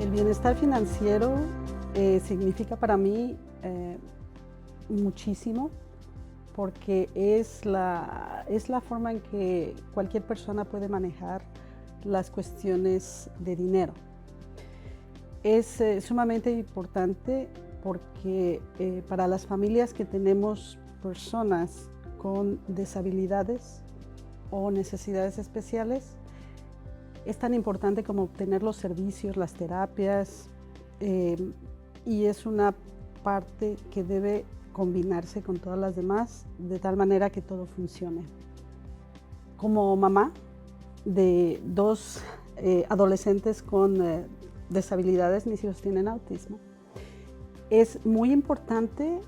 El bienestar financiero significa para mí muchísimo porque es la forma en que cualquier persona puede manejar las cuestiones de dinero. Es sumamente importante porque para las familias que tenemos personas con deshabilidades o necesidades especiales, es tan importante como obtener los servicios, las terapias, y es una parte que debe combinarse con todas las demás de tal manera que todo funcione. Como mamá de dos adolescentes con deshabilidades, mis hijos tienen autismo, es muy importante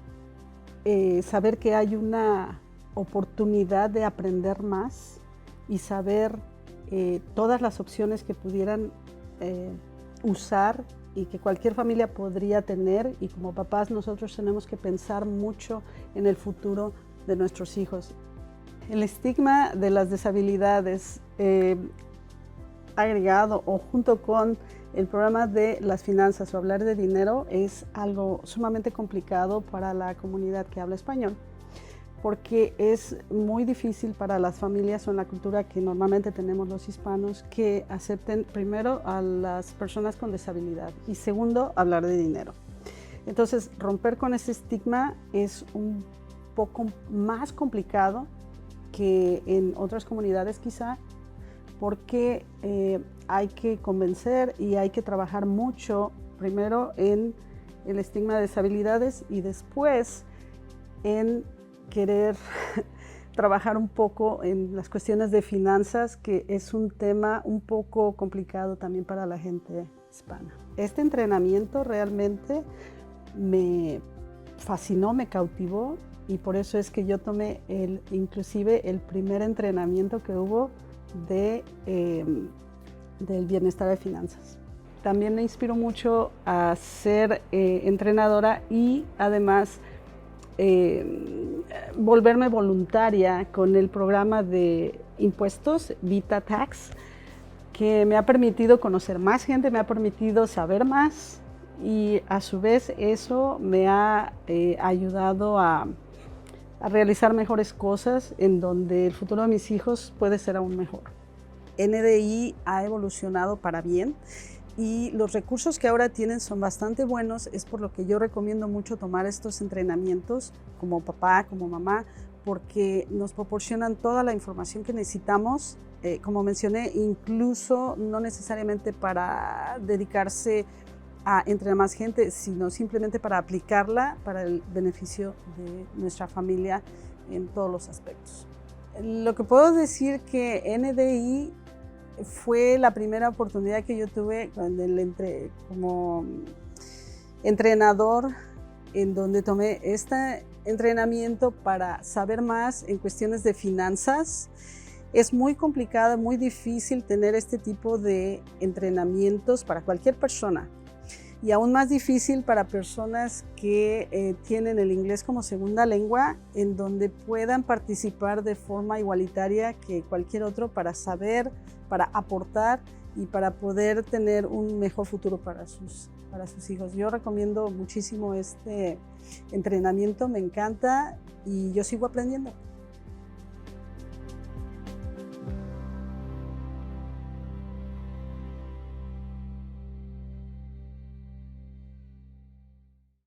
saber que hay una oportunidad de aprender más y saber todas las opciones que pudieran usar y que cualquier familia podría tener, y como papás nosotros tenemos que pensar mucho en el futuro de nuestros hijos. El estigma de las deshabilidades agregado o junto con el programa de las finanzas o hablar de dinero es algo sumamente complicado para la comunidad que habla español, porque es muy difícil para las familias o en la cultura que normalmente tenemos los hispanos que acepten primero a las personas con deshabilidad y segundo hablar de dinero. Entonces romper con ese estigma es un poco más complicado que en otras comunidades quizá, porque hay que convencer y hay que trabajar mucho primero en el estigma de deshabilidades y después en querer trabajar un poco en las cuestiones de finanzas, que es un tema un poco complicado también para la gente hispana. Este entrenamiento realmente me fascinó, me cautivó, y por eso es que yo tomé inclusive el primer entrenamiento que hubo del bienestar de finanzas. También me inspiró mucho a ser entrenadora y además volverme voluntaria con el programa de impuestos Vita Tax, que me ha permitido conocer más gente, me ha permitido saber más, y a su vez eso me ha ayudado a realizar mejores cosas en donde el futuro de mis hijos puede ser aún mejor. NDI ha evolucionado para bien y los recursos que ahora tienen son bastante buenos. Es por lo que yo recomiendo mucho tomar estos entrenamientos como papá, como mamá, porque nos proporcionan toda la información que necesitamos, como mencioné, incluso no necesariamente para dedicarse a entrenar más gente, sino simplemente para aplicarla para el beneficio de nuestra familia en todos los aspectos. Lo que puedo decir que NDI fue la primera oportunidad que yo tuve como entrenador, en donde tomé este entrenamiento para saber más en cuestiones de finanzas. Es muy complicado, muy difícil tener este tipo de entrenamientos para cualquier persona, y aún más difícil para personas que tienen el inglés como segunda lengua, en donde puedan participar de forma igualitaria que cualquier otro para saber, para aportar y para poder tener un mejor futuro para sus hijos. Yo recomiendo muchísimo este entrenamiento, me encanta y yo sigo aprendiendo.